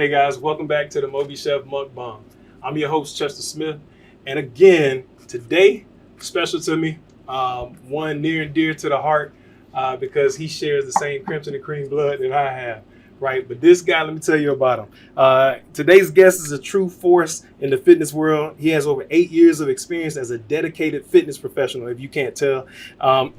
Hey guys, welcome back to the MobiChef Mukbang. I'm your host, Chester Smith. And again, today, special to me, one near and dear to the heart because he shares the same crimson and cream blood that I have, right? But this guy, let me tell you about him. Today's guest is a true force in the fitness world. He has over 8 years of experience as a dedicated fitness professional, if you can't tell.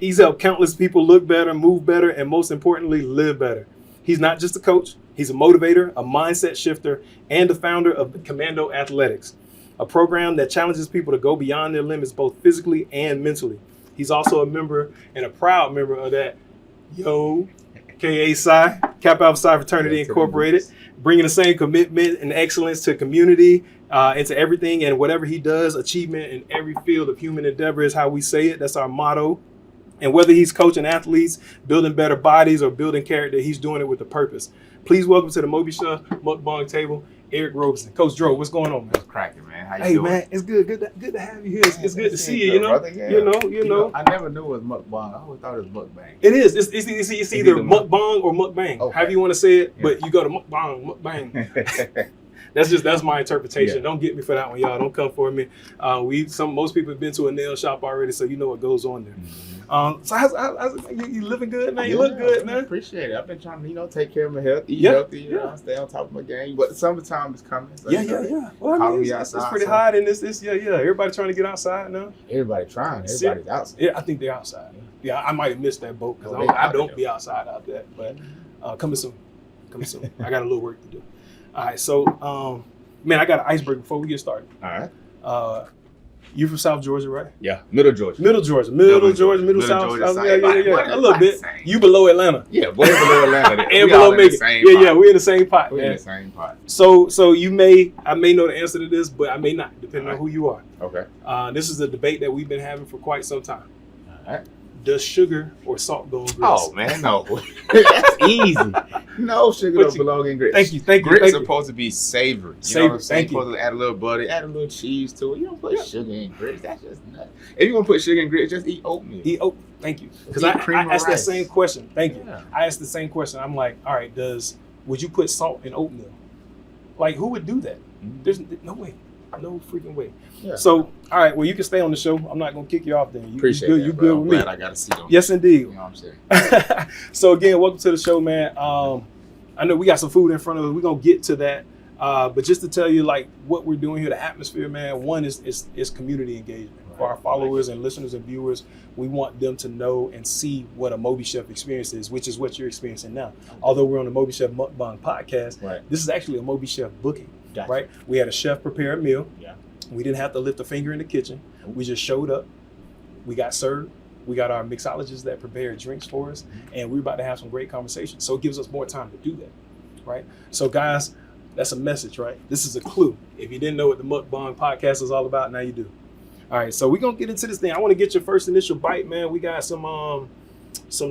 He's helped countless people look better, move better, and most importantly, live better. He's not just a coach, he's a motivator, a mindset shifter, and the founder of Commando Athletix, a program that challenges people to go beyond their limits both physically and mentally. He's also a member and a proud member of that Kappa Alpha Psi Fraternity Incorporated, bringing the same commitment and excellence to community, into everything and whatever he does. Achievement in every field of human endeavor is how we say it. That's our motto. And whether he's coaching athletes, building better bodies, or building character, he's doing it with a purpose. Please welcome to the MobiChef Mukbang table, Eric Roberson. Coach Dro, what's going on, man? It's cracking, man. How you doing? Man, it's good. Good to have you here. It's good to see you. Brother, yeah. You know. I never knew it was mukbang. I always thought it was mukbang. It is. It's either mukbang or mukbang. Okay. However you want to say it, but you go to mukbang. That's my interpretation. Yeah. Don't get me for that one, y'all. Don't come for me. Most people have been to a nail shop already, so you know what goes on there. So how's you living good, man? You look good, man. Appreciate it. I've been trying to, take care of my health, eat healthy, stay on top of my game. But the summertime is coming. So Well, I mean, it's pretty hot in this. Everybody trying to get outside now. Everybody trying. Everybody's outside. Yeah, I think they're outside. Yeah, I might have missed that boat because I don't be outside out there. But coming soon. I got a little work to do. All right, so man, I got an icebreaker before we get started. All right. You from South Georgia, right? Yeah, Middle Georgia. Middle South. Yeah, a little bit. You below Atlanta. Yeah, boy below Atlanta. And below Macon. Yeah, we're in the same pot, man. We're in the same pot. So I may know the answer to this, but I may not, depending on who you are. Okay. This is a debate that we've been having for quite some time. All right. Does sugar or salt go in grits? Oh man, no. That's easy. No, sugar don't belong in grits. Thank you. Grits are supposed to be savory. You know what I'm saying? Supposed to add a little butter, add a little cheese to it. You don't put sugar in grits. That's just nuts. If you want to put sugar in grits, just eat oatmeal. Thank you. Because I asked that same question. Thank you. I asked the same question. I'm like, all right, would you put salt in oatmeal? Like, who would do that? There's no way. No freaking way. Yeah. So, all right, well, you can stay on the show. I'm not going to kick you off then. Appreciate it. You good with me. I got to see them. Yes, indeed. You know what I'm saying? So, again, welcome to the show, man. I know we got some food in front of us. We're going to get to that. But just to tell you, like, what we're doing here, the atmosphere, man, one is community engagement. Right. For our followers and listeners and viewers, we want them to know and see what a MobiChef experience is, which is what you're experiencing now. Although we're on the MobiChef Mukbang podcast, this is actually a MobiChef booking. Gotcha. Right? We had a chef prepare a meal. Yeah. We didn't have to lift a finger in the kitchen. We just showed up. We got served. We got our mixologists that prepared drinks for us, and we're about to have some great conversations. So it gives us more time to do that, right? So guys, that's a message, right? This is a clue. If you didn't know what the Mukbang podcast is all about, now you do. All right, so we're gonna get into this thing. I want to get your first initial bite, man. We got some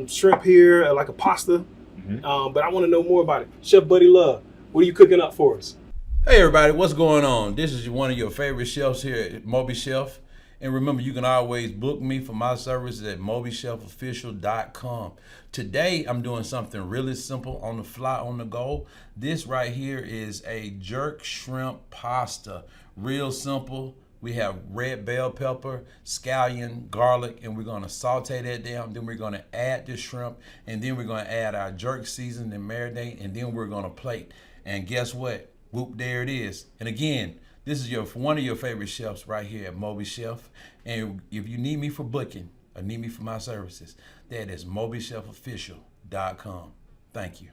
shrimp here, like a pasta, but I want to know more about it. Chef Buddy Love, what are you cooking up for us? Hey everybody, what's going on? This is one of your favorite chefs here at MobiChef. And remember, you can always book me for my services at mobichefofficial.com. Today, I'm doing something really simple on the fly, on the go. This right here is a jerk shrimp pasta. Real simple. We have red bell pepper, scallion, garlic, and we're gonna saute that down. Then we're gonna add the shrimp, and then we're gonna add our jerk season and marinade, and then we're gonna plate. And guess what? Whoop, there it is. And again, this is one of your favorite chefs right here at MobiChef. And if you need me for booking or need me for my services, that is mobichefofficial.com. Thank you.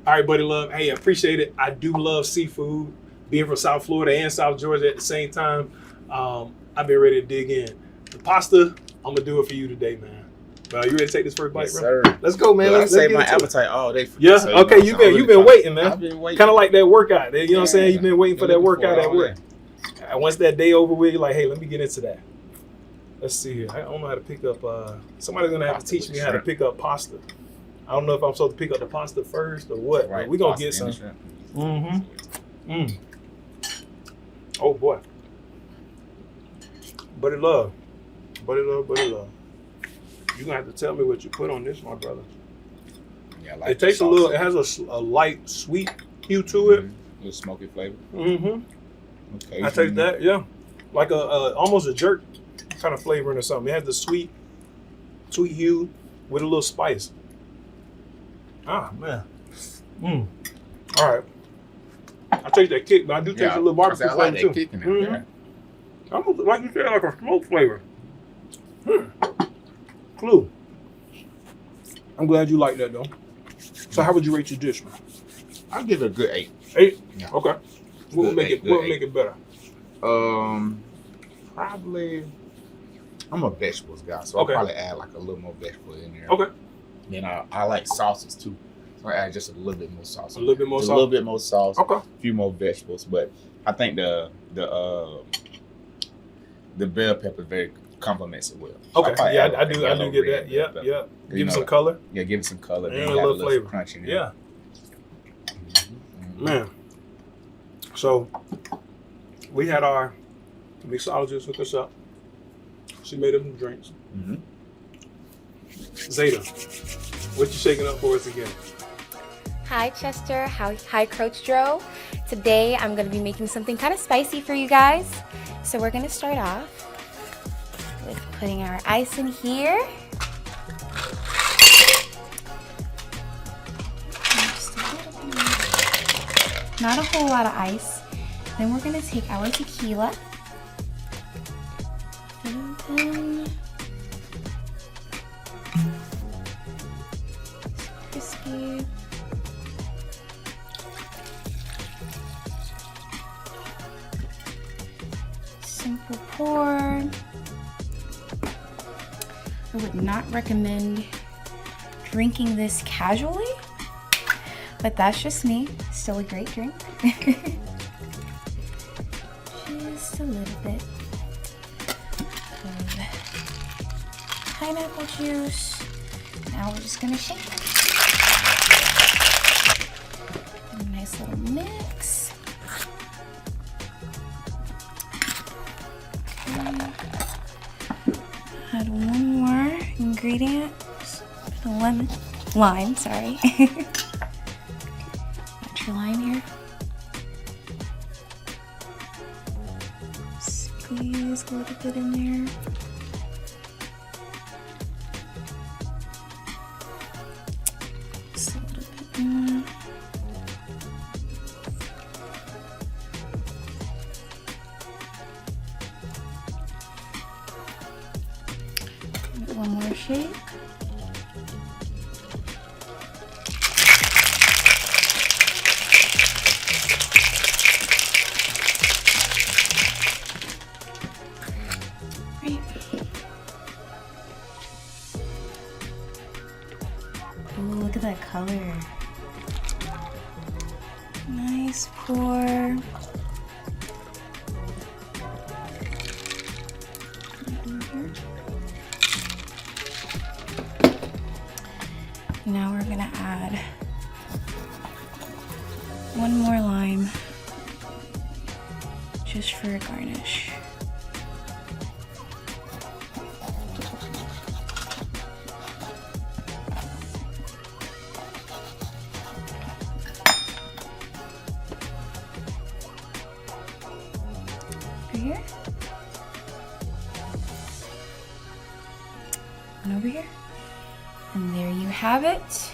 All right, Buddy Love. Hey, I appreciate it. I do love seafood. Being from South Florida and South Georgia at the same time, I've been ready to dig in. The pasta, I'm going to do it for you today, man. You ready to take this first bite, yes, bro? Sir. Let's go, man. Let's save my appetite all day for you. So okay, you've been waiting, man. I've been waiting. Kind of like that workout. You know what I'm saying? You've been waiting for that workout at work. Once that day over with, you're like, hey, let me get into that. Let's see here. I don't know how to pick up. Somebody's going to have to teach me how to pick up pasta. I don't know if I'm supposed to pick up the pasta first or what. Right. We're going to get some. Oh, boy. Buddy Love. You're gonna have to tell me what you put on this, my brother. Yeah, it tastes a little. It has a light sweet hue to it. little smoky flavor. Mm-hmm. Okay. I taste that, yeah. Like a almost a jerk kind of flavoring or something. It has the sweet hue with a little spice. Ah, man. All right. I taste that kick, but I do taste a little barbecue flavor like that too. kick in there. Yeah. Almost like you said, like a smoke flavor. Clue. I'm glad you like that though. So how would you rate your dish, man? I'll give it a good 8. 8? Yeah. Okay. What would make it better? Probably. I'm a vegetables guy, so I'll probably add like a little more vegetables in there. Okay. Then I like sauces too, so I add just a little bit more sauce. A little bit more sauce. A little bit more sauce. Okay. A few more vegetables, but I think the bell pepper very complements it well. Okay. So Yeah, I do get that. Yeah. Give it some color. Yeah, give it some color. And then a have little flavor. Crunch in there. Yeah. Man. So we had our mixologist hook us up. She made us some drinks. Zeta, what you shaking up for us again? Hi Chester, hi Coach Dro. Today I'm going to be making something kind of spicy for you guys. So we're going to start off with putting our ice in here. Just a little bit. Not a whole lot of ice. Then we're going to take our tequila. And then crispy. Simple pour. I would not recommend drinking this casually, but that's just me. Still a great drink. Just a little bit of pineapple juice. Now we're just gonna shake it. A nice little mix. Okay. Add one more ingredient. The lime, sorry. Got your lime here. Squeeze a little bit in there. Just a little bit more. Give it one more shake. Ooh, look at that color. Nice pour. Now we're gonna add one more lime just for a garnish. Here and over here, and there you have it.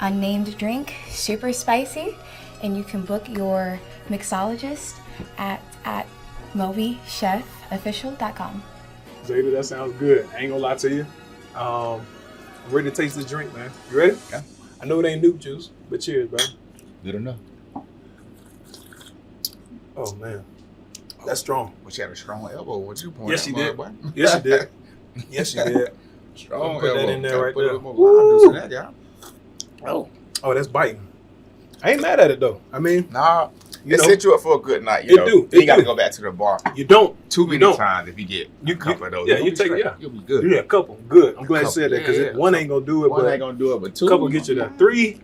Unnamed drink, super spicy, and you can book your mixologist at mobichefofficial.com. Zeta, that sounds good. I ain't gonna lie to you. I'm ready to taste this drink, man. You ready? Yeah. I know it ain't Nuke juice, but cheers, bro. Good enough. Oh man, that's strong. But you had a strong elbow. What you pouring? Yes, you did. Boy? Yes, you did. Yes, you did. Strong Put that elbow. in there right Put a there. little more lime juice in that, y'all. Oh, that's biting. I ain't mad at it though. I mean, Nah, you it know, set you up for a good night. It You know, do. You It got to do. go back to the bar you don't. too many don't. times if you get a couple of those. Yeah, You'll you be take straight. yeah. You'll be good. Yeah, a couple. Good. I'm glad you Couple. said that because Yeah. one ain't gonna do it, One but ain't gonna do it, but two. a couple get you there. 3,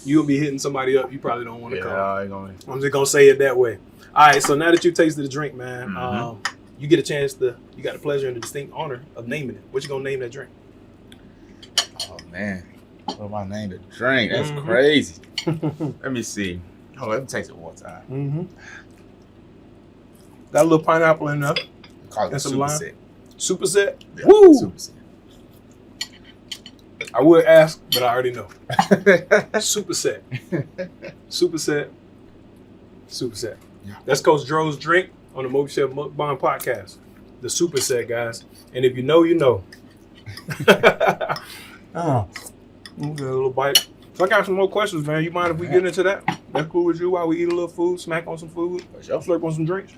you'll be hitting somebody up. You probably don't want to Yeah, call. I ain't gonna. I'm just gonna say it that way. All right. So now that you tasted the drink, man, you get a chance to. You got the pleasure and the distinct honor of naming it. What you gonna name that drink? Oh man, What my name to drink? That's crazy. Let me see. Oh, let me taste it one time. Mm-hmm. Got a little pineapple in there. Call it Super set. Super set? Yeah, Woo! Super set. I would ask, but I already know. Super set. Super set. Super set. Yeah. That's Coach Dro's drink on the MobiChef Mukbang podcast. The Super set, guys. And if you know, you know. Oh, get a little bite. So I got some more questions, man. You mind if we get into that? That's cool with you while we eat a little food, smack on some food, slurp on some drinks?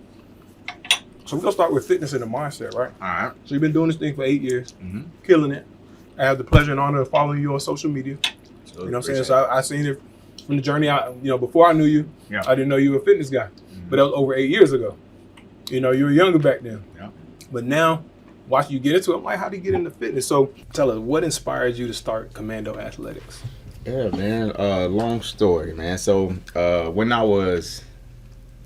So we're going to start with fitness and the mindset, right? All right. So you've been doing this thing for 8 years, Mm-hmm. killing it. I have the pleasure and honor of following you on social media. So You know what I'm saying? So I seen it from the journey. Before I knew you, Yeah. I didn't know you were a fitness guy. But that was over 8 years ago. You know, you were younger back then. Yeah. But now, watching you get into it, I'm like, how do you get into fitness? So tell us, what inspired you to start Commando Athletix? Yeah, man. Long story, man. So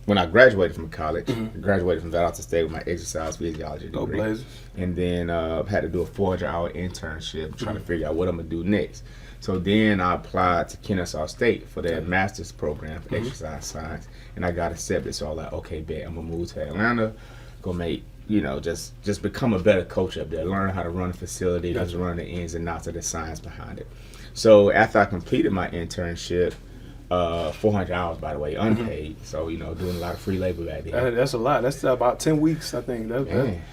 when I graduated from college, I graduated from Valdosta State with my exercise physiology degree. Go Blazers. And then had to do a 400-hour internship trying to figure out what I'm going to do next. So then I applied to Kennesaw State for their master's program for exercise science, and I got accepted. So I was like, okay, bet, I'm going to move to Atlanta, go make, just become a better coach up there, learn how to run a facility, just run the ins and outs of the science behind it. So after I completed my internship, 400 hours, by the way, unpaid. So, doing a lot of free labor back then. That's a lot. That's about 10 weeks, I think.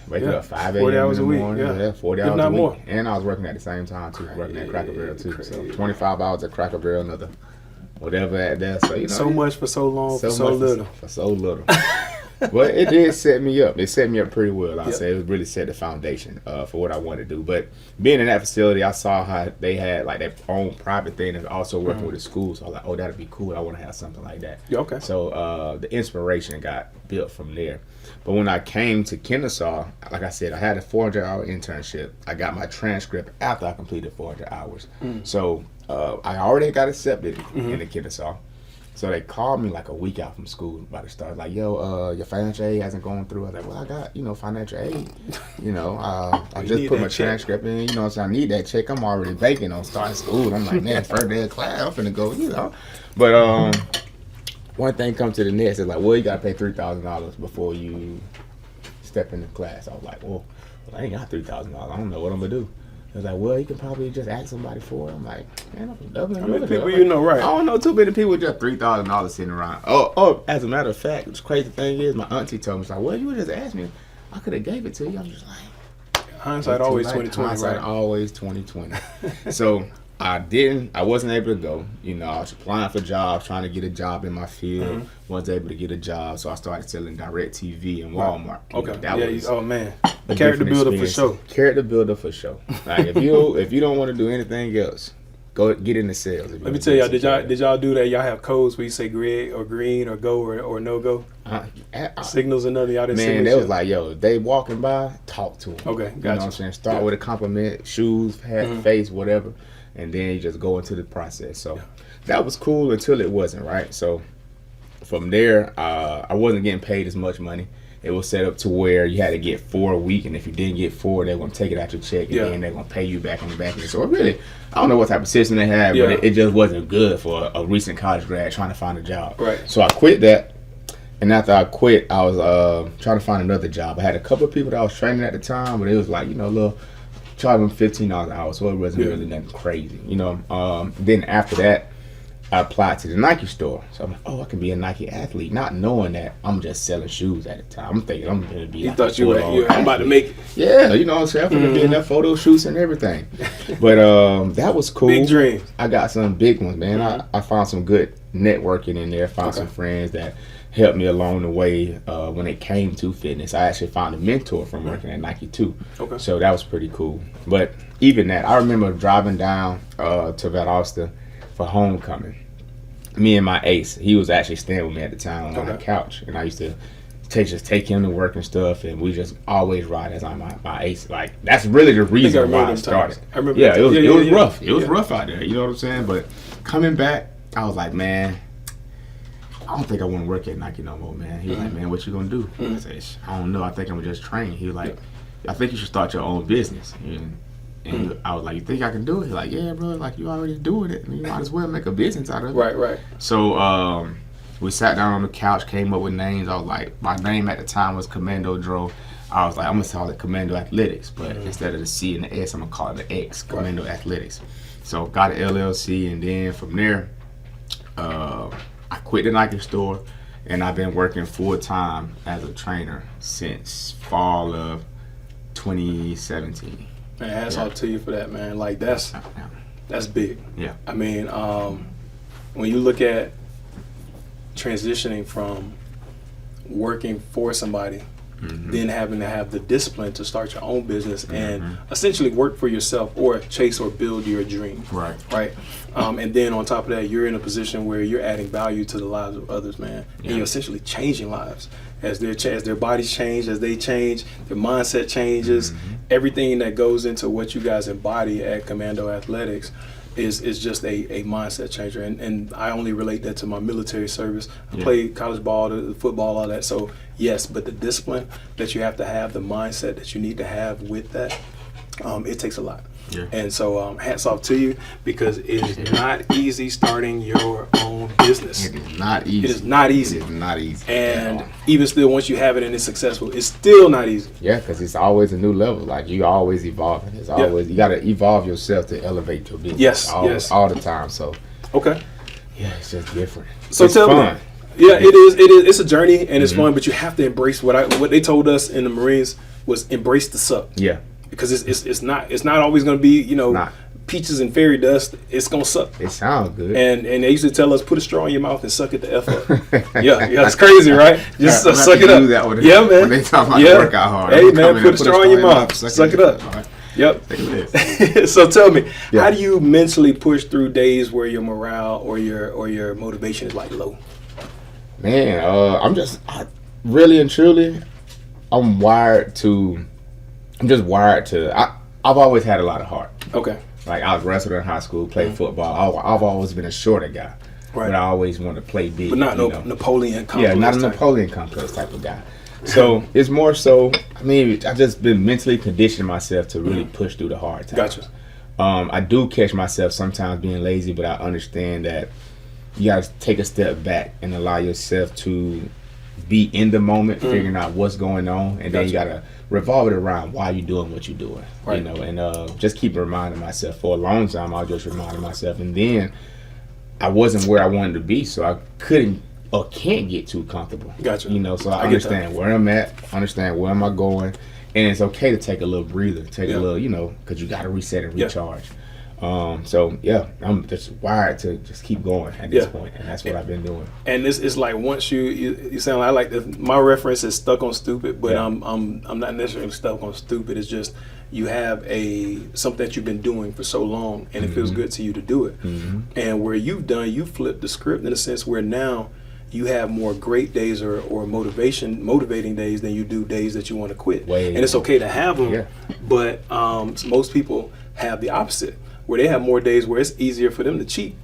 Wake up 5 a.m. 40 hours in a the week. morning. Yeah. 40 If hours not a week. more. And I was working at the same time, too. Working at Cracker Barrel, too. Crazy. So 25 hours at Cracker Barrel, another whatever at that. So, So much for so long, for so much little. For so little. But it did set me up. It set me up pretty well. I'd say it really set the foundation for what I wanted to do. But being in that facility, I saw how they had like their own private thing and also working with the school. So I was like, oh, that'd be cool. I want to have something like that. Yeah, okay. So the inspiration got built from there. But when I came to Kennesaw, like I said, I had a 400-hour internship. I got my transcript after I completed 400 hours. So I already got accepted into Kennesaw. So they called me like a week out from school about to start. Like, yo, your financial aid hasn't gone through. I was like, well, I got, financial aid. I just put my transcript in. So I need that check. I'm already vacant on starting school. I'm like, man, first day of class, I'm finna go, But one thing comes to the next. It's like, well, you got to pay $3,000 before you step into class. I was like, well, I ain't got $3,000. I don't know what I'm going to do. It was like, well, you can probably just ask somebody for it. I'm like, man, I'm How many people you know, right? I don't know too many people with just $3,000 sitting around. Oh, as a matter of fact, the crazy thing is, my auntie told me, she's like, well, you would just ask me. I could have gave it to you. I'm just like, hindsight always 2020, hindsight right? always 2020. So I wasn't able to go. I was applying for jobs, trying to get a job in my field. Wasn't able to get a job, so I started selling DirecTV and Walmart. Okay. Oh man, character builder for sure. Character builder for sure. Like if you don't want to do anything else, go get into sales. Let me tell y'all, did y'all do that? Y'all have codes where you say green or go or no go? Signals and nothing. Y'all didn't man, they was like, yo, they walking by, talk to them. Okay, You know what I'm saying? Start with a compliment, shoes, hat, face, whatever, and then you just go into the process. So that was cool until it wasn't, right? So from there, I wasn't getting paid as much money. It was set up to where you had to get 4 a week, and if you didn't get 4, they're going to take it out your check, and then they're going to pay you back on the back end. So really, I don't know what type of system they had, but it just wasn't good for a recent college grad trying to find a job. Right. So I quit that, and after I quit, I was trying to find another job. I had a couple of people that I was training at the time, but it was like, little charging them $15 an hour, so it wasn't really nothing crazy, Then after that, I applied to the Nike store. So I'm like, oh, I can be a Nike athlete, not knowing that I'm just selling shoes at the time. I'm thinking I'm going to be You thought you were about to make it. Yeah, you know what I'm saying? I'm going to be in that photo shoots and everything. But that was cool. Big dreams. I got some big ones, man. I found some good networking in there. Found some friends that helped me along the way when it came to fitness. I actually found a mentor from working at Nike too. Okay. So that was pretty cool. But even that, I remember driving down to Valdosta for homecoming. Me and my ace, he was actually staying with me at the time on the couch, and I used to take him to work and stuff, and we just always ride as my ace. Like that's really the reason why I started. I remember. Yeah, it was rough. It was rough out there. You know what I'm saying? But coming back, I was like, man, I don't think I want to work at Nike no more, man. He was like, man, what you gonna do? I said, I don't know. I think I'm gonna just train. He was like, I think you should start your own business. And I was like, you think I can do it? He's like, yeah, bro. Like, you already doing it. You might as well make a business out of it. Right. So we sat down on the couch, came up with names. I was like, my name at the time was Commando Dro. I was like, I'm going to call it Commando Athletix. But instead of the C and the S, I'm going to call it the X, Commando Athletix. So got an LLC, and then from there, I quit the Nike store, and I've been working full-time as a trainer since fall of 2017. Man, hats off to you for that, man. Like, that's big. Yeah. I mean, when you look at transitioning from working for somebody, then having to have the discipline to start your own business and essentially work for yourself or chase or build your dream. Right. And then on top of that, you're in a position where you're adding value to the lives of others, man. And you're essentially changing lives as their bodies change, as they change, their mindset changes. Everything that goes into what you guys embody at Commando Athletix is just a mindset changer, and I only relate that to my military service. I played college ball, the football, all that. So yes, but the discipline that you have to have, the mindset that you need to have with that, it takes a lot. Yeah. And so hats off to you, because it is not easy starting your own business. It is not easy. It is not easy. It is not easy. And even still, once you have it and it's successful, it's still not easy. Yeah, because it's always a new level. Like, you always evolving. It's always you got to evolve yourself to elevate your business. Yes, all the time. So okay. Yeah, it's just different. So it's tell fun. me. Yeah, it is. It's a journey and it's fun, but you have to embrace what they told us in the Marines was embrace the suck. Yeah. Because it's not always going to be peaches and fairy dust. It's going to suck. It sounds good. And they used to tell us, put a straw in your mouth and suck it the F up. yeah, it's crazy, right? Just suck it up. Yeah, man. When they talk about work out hard. Hey, man, put a straw in your mouth. Suck it up. Right. Yep. So tell me, how do you mentally push through days where your morale or your motivation is like low? Man, I really and truly, I'm just wired to. I've always had a lot of heart. Okay. Like, I was wrestling in high school, played football. I've always been a shorter guy, but I always wanted to play big. But not Napoleon complex. Yeah, not a Napoleon complex type of guy. So it's more so. I mean, I've just been mentally conditioning myself to really push through the hard times. Gotcha. I do catch myself sometimes being lazy, but I understand that you got to take a step back and allow yourself to be in the moment, figuring out what's going on, and then you got to revolve it around why you're doing what you're doing. Right. And just keep reminding myself. For a long time, I was just reminding myself, and then I wasn't where I wanted to be, so I couldn't or can't get too comfortable. Gotcha. So I understand where I'm at, understand where am I going, and it's okay to take a little breather, take a little, because you got to reset and recharge. So yeah, I'm just wired to just keep going at this point, and that's what I've been doing. And it's like, once you sound like my reference is stuck on stupid, but I'm not necessarily stuck on stupid. It's just you have something that you've been doing for so long, and it feels good to you to do it. And where you flipped the script in a sense where now you have more great days or motivating days than you do days that you want to quit. And it's okay to have them, but most people have the opposite, where they have more days where it's easier for them to cheat,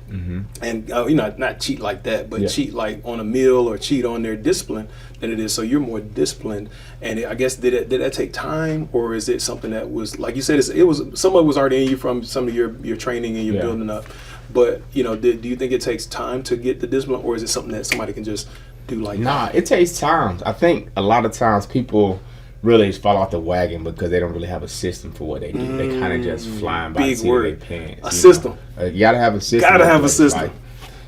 and not cheat like that, but cheat like on a meal or cheat on their discipline than it is. So you're more disciplined, and I guess did that take time, or is it something that was, like you said, it was some of it was already in you from some of your training and your building up, but do you think it takes time to get the discipline, or is it something that somebody can just do like that? It takes time. I think a lot of times people really fall off the wagon because they don't really have a system for what they do. They kind of just flying by the seat of their pants. A system. You gotta have a system. Gotta have a system.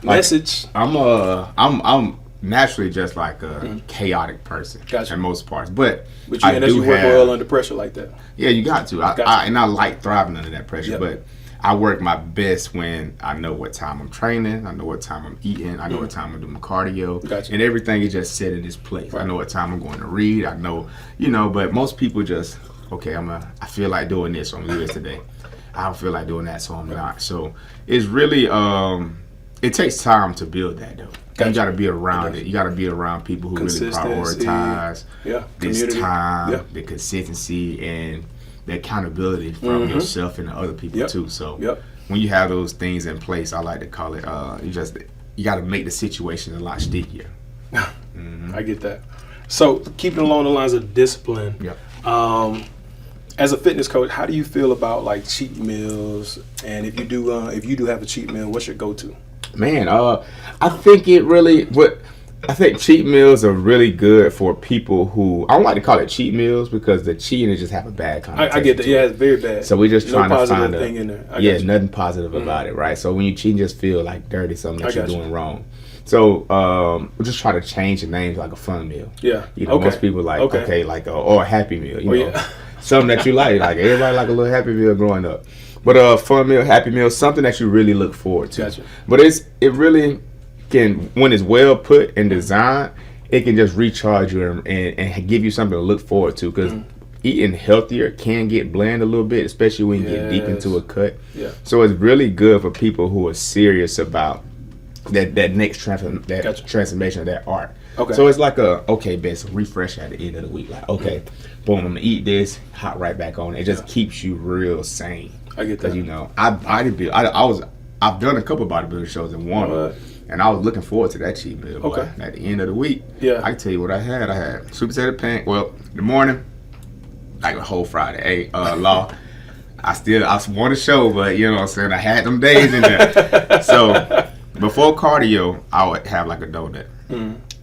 Message. I'm naturally just like a chaotic person in most parts, but you work well under pressure like that. Yeah, you got to. I like thriving under that pressure, but I work my best when I know what time I'm training, I know what time I'm eating, I know what time I'm doing cardio, and everything is just set in its place. I know what time I'm going to read, I know, but most people just, I feel like doing this, so I'm going to do it today. I don't feel like doing that, so I'm not. So it's really, it takes time to build that, though. You got to be around it. You got to be around people who really prioritize this time, the consistency, and the accountability from yourself and the other people too. So when you have those things in place, I like to call it, you got to make the situation a lot stickier. I get that. So keeping along the lines of discipline, As a fitness coach, how do you feel about like cheat meals? And if you do have a cheat meal, what's your go-to? Man, I think I think cheat meals are really good for people who, I don't like to call it cheat meals because the cheating is just have a bad connotation. I get that. Yeah, it's very bad. So we're just trying to find thing in there. nothing positive about it, right? So when you cheat, you just feel like dirty, something that you're doing wrong. So we'll just try to change the name to like a fun meal. Yeah. You know, most people like, or a happy meal, you know. Something that you like everybody like a little happy meal growing up. But fun meal, happy meal, something that you really look forward to. Gotcha. But it really can, when it's well put and designed, it can just recharge you and give you something to look forward to. Because eating healthier can get bland a little bit, especially when you get deep into a cut. Yeah. So it's really good for people who are serious about that next transformation of that art. Okay. So it's like best refresh at the end of the week. Like, okay, boom, I'm gonna eat this, hop right back on. It just keeps you real sane. I get that. You know, I bodybuild. I've done a couple of bodybuilding shows in one, and I was looking forward to that cheat meal. Boy. Okay. At the end of the week, yeah, I can tell you what I had. I had sweet potato pancakes. Well, in the morning, like the whole Friday. Law. I won the show, but you know what I'm saying, I had them days in there. So before cardio, I would have like a donut.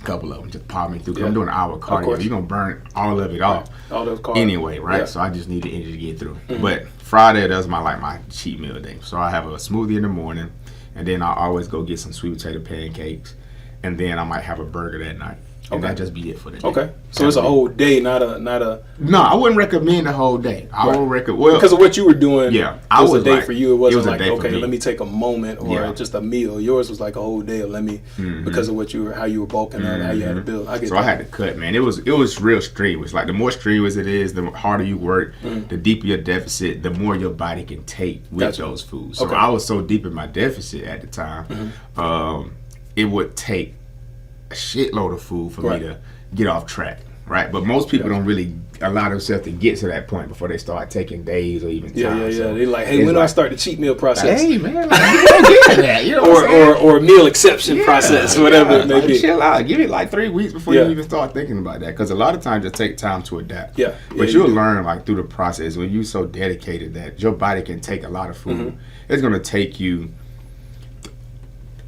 Couple of them just pop me through. I'm doing an hour of cardio. You're gonna burn all of it off. All those carbs. Anyway, right? Yeah. So I just need the energy to get through. But Friday, that's my cheat meal day. So I have a smoothie in the morning, and then I always go get some sweet potato pancakes, and then I might have a burger that night. And that just be it for the day. Okay. So it's a whole day, not a. No, I wouldn't recommend the whole day. I would recommend because of what you were doing. Yeah, it was a day for you. It wasn't like, okay, let me take a moment or just a meal. Yours was like a whole day. Let me because of how you were bulking out, how you had to build. I had to cut, man. It was real strenuous. Like the more strenuous it is, the harder you work, the deeper your deficit, the more your body can take with those foods. So I was so deep in my deficit at the time, it would take a shitload of food for me to get off track, right? But most people don't really allow themselves to get to that point before they start taking days or even time. So they're like, hey, when do I start the cheat meal process? Hey, man, like, you don't get to that. You know or meal exception process, whatever it may be. Chill out. Give it like 3 weeks before you even start thinking about that, because a lot of times it takes time to adapt. But you'll learn like through the process when you're so dedicated that your body can take a lot of food. It's going to take you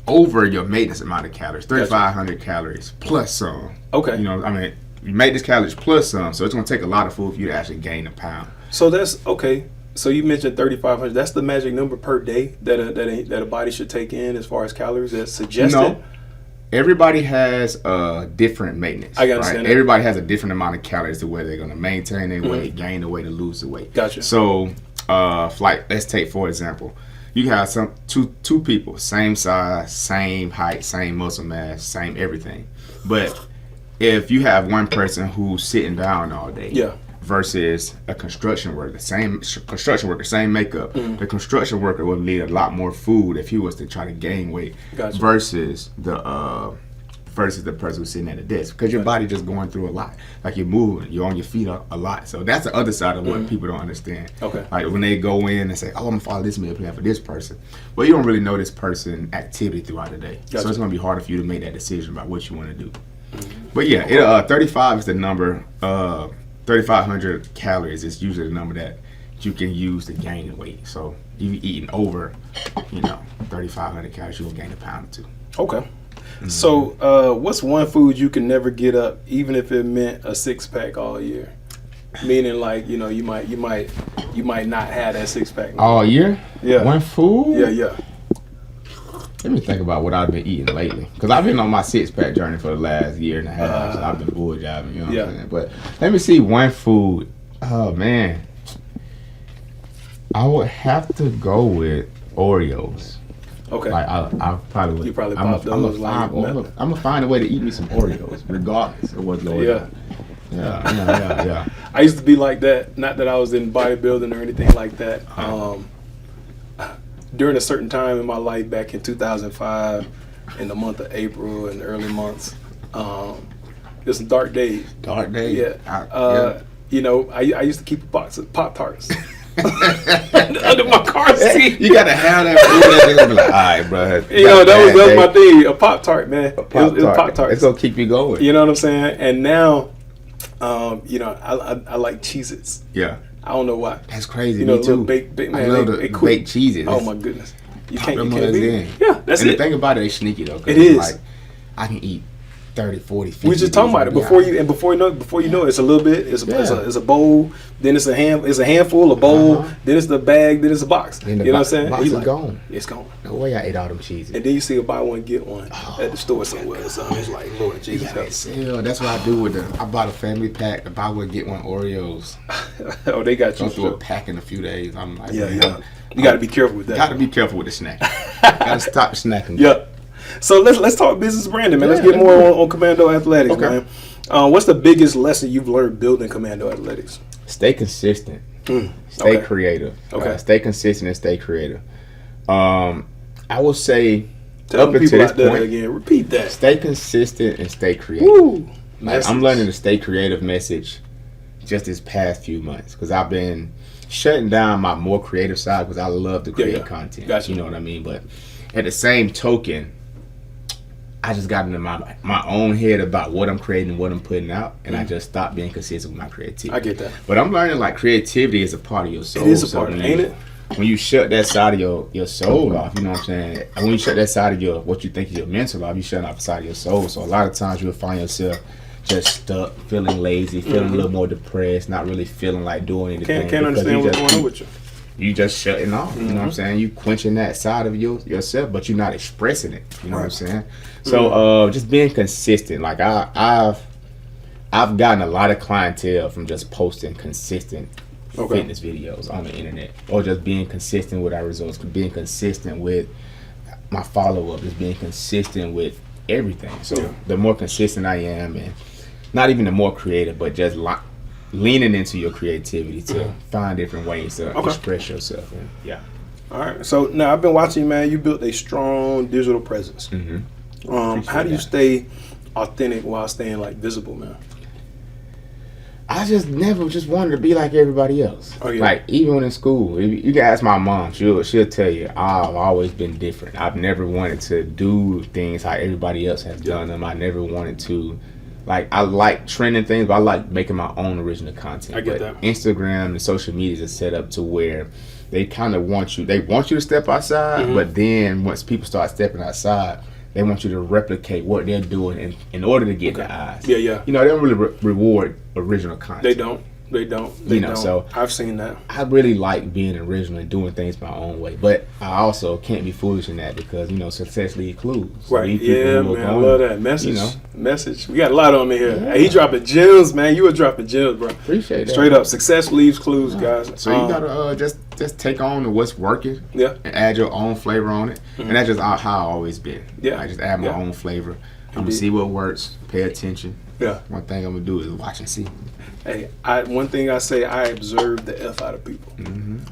over your maintenance amount of calories, 3,500 calories plus some. Okay. You know, I mean, you maintenance calories plus some, so it's going to take a lot of food for you to actually gain a pound. So that's okay. So you mentioned 3,500. That's the magic number per day that a body should take in as far as calories that's suggested? No. Everybody has a different maintenance. I understand. Right? Everybody has a different amount of calories to where they're going to maintain their weight, gain the weight, or lose the weight. Gotcha. So, let's take, for example, you have two people, same size, same height, same muscle mass, same everything. But if you have one person who's sitting down all day versus a construction worker, same makeup, the construction worker would need a lot more food if he was to try to gain weight versus the person who's sitting at a desk, because your body just going through a lot. Like you're moving, you're on your feet a lot. So that's the other side of what people don't understand. Okay. Like when they go in and say, oh, I'm gonna follow this meal plan for this person. Well, you don't really know this person's activity throughout the day. So it's gonna be harder for you to make that decision about what you want to do. But yeah, 35 is the number. 3,500 calories is usually the number that you can use to gain weight. So if you're eating over, 3,500 calories, you'll gain a pound or two. Okay. So, what's one food you can never get up, even if it meant a 6-pack all year? Meaning, like, you might not have that 6-pack all year. Yeah. One food. Yeah. Let me think about what I've been eating lately, because I've been on my 6-pack journey for the last year and a half. So I've been bull jobbing, you know what I'm saying? But let me see one food. Oh man, I would have to go with Oreos. Okay. Like I probably would. You probably pop those. I'm gonna find a way to eat me some Oreos, regardless of what's going on. Yeah. I used to be like that. Not that I was in bodybuilding or anything like that. During a certain time in my life, back in 2005, in the month of April and the early months, there's some dark days. Dark days. Yeah. I used to keep a box of Pop-Tarts. Under my car seat. You gotta have that food that be like, all right, bro. That was my thing. A Pop-Tart, man. It was Pop-Tarts. It's gonna keep you going. You know what I'm saying? And now, I like Cheez-Its. Yeah. I don't know why. That's crazy. You know, Me too. baked man. I love the quick. baked cheeses. Oh my goodness. You Pop can't them beat ones it. in. Yeah, that's and it. the thing about it, they sneaky though. 'Cause It is. Like, I can eat 30, 40, 50. We just talking about it these before and you know it, it's a little bit. It's Yeah. a bowl. Then it's a handful, a bowl. Uh-huh. Then it's the bag. Then it's a box. Then the You know what I'm saying? box And is you like, gone. It's gone. No way I ate all them cheeses. And then you see a buy one get one at the store somewhere or something. It's like, Lord Jesus help. Sale. That's what I do with I bought a family pack. The buy one get one Oreos. Oh, they got you. Go through a pack in a few days. I'm like, Yeah, man, yeah. You got to be careful with that. Got to be careful with the snack. Got to stop snacking. Yeah. So let's talk business branding, man. Let's Yeah, get more on Commando Athletix, Okay. man. What's the biggest lesson you've learned building Commando Athletix? Stay consistent. Stay Okay. creative. Okay. Stay consistent and stay creative. I will say, Tell up them until people this out there point, again. Repeat that. stay consistent and stay creative. Woo. Like, I'm learning the stay creative message just this past few months because I've been shutting down my more creative side because I love to create content. Gotcha. You know what I mean? But at the same token, I just got into my own head about what I'm creating and what I'm putting out, and I just stopped being consistent with my creativity. I get that. But I'm learning like creativity is a part of your soul. It is a So part of it, when ain't you- it? When you shut that side of your soul off, you know what I'm saying? And when you shut that side of your what you think is your mental off, you shut off the side of your soul. So a lot of times you'll find yourself just stuck, feeling lazy, feeling a little more depressed, not really feeling like doing anything. Can't because understand you what's just- going on with you. You just shutting off. You know what I'm saying? You quenching that side of yourself, but you're not expressing it. You know what I'm saying? So just being consistent. Like I've gotten a lot of clientele from just posting consistent fitness videos on the internet, or just being consistent with our results, being consistent with my follow-up, just being consistent with everything. So the more consistent I am, and not even the more creative, but just leaning into your creativity to find different ways to express yourself. And, yeah. All right. So now I've been watching you, man. You built a strong digital presence. How do you stay authentic while staying like visible, man? I just never just wanted to be like everybody else. Oh, yeah. Like even in school, you can ask my mom. She'll tell you I've always been different. I've never wanted to do things how everybody else has done them. I never wanted to. Like, I like trending things, but I like making my own original content. I get But that. Instagram and social media is set up to where they kind of want you to step outside, but then once people start stepping outside, they want you to replicate what they're doing in order to get the eyes. Yeah, yeah. You know, they don't really reward original content. They don't. They don't. So I've seen that. I really like being original and doing things my own way, but I also can't be foolish in that because success leaves clues. So Right. these people Yeah, who are man. I going, love that message. You know, Message. We got a lot on me here. Hey, he dropping gems, man. You were dropping gems, bro. appreciate that. Straight up. Success leaves clues, guys. So you gotta just take on what's working, Yeah. and add your own flavor on it, and that's just how I've always been. Yeah. I just add my own flavor. I'm gonna see what works, pay attention. Yeah. One thing I'm gonna do is watch and see. Hey, one thing I say, I observe the F out of people.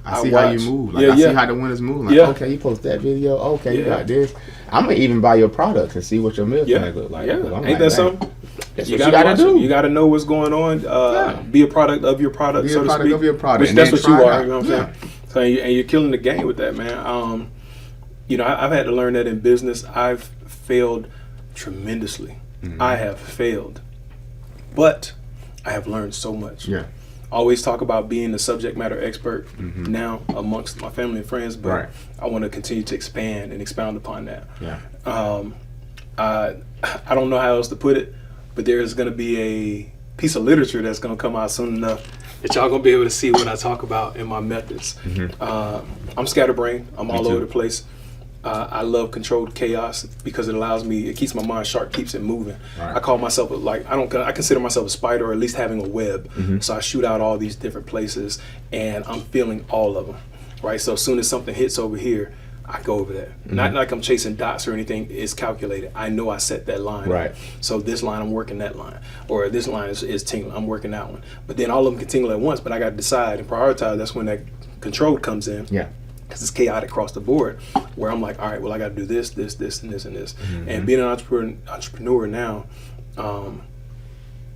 I see how you move. Like I see how the winners move. Like okay, you post that video. Okay, you got this. I'm gonna even buy your products and see what your meal plan look like. Yeah. 'Cause I'm Ain't like, that man, something? That's You what gotta you gotta do. You gotta know what's going on. Be a product of your product, Be so a to product speak. of your product, Which and that's then what you try it are. out. You know what I'm saying? So and you're killing the game with that, man. I've had to learn that in business. I've failed tremendously. I have failed, but I have learned so much. Yeah. Always talk about being the subject matter expert now amongst my family and friends, but I want to continue to expand and expound upon that. Yeah. I don't know how else to put it, but there is going to be a piece of literature that's going to come out soon enough that y'all going to be able to see what I talk about in my methods. I'm scatterbrained. I'm all over the place. I love controlled chaos because it keeps my mind sharp, keeps it moving. I call myself I consider myself a spider, or at least having a web. So I shoot out all these different places and I'm feeling all of them, right? So as soon as something hits over here, I go over there. Not like I'm chasing dots or anything. It's calculated. I know I set that line. Right. So this line, I'm working that line. Or this line is tingling. I'm working that one. But then all of them can tingle at once, but I got to decide and prioritize. That's when that control comes in. Yeah. Because it's chaotic across the board, where I'm like, all right, well, I got to do this, and this, and this. And being an entrepreneur now,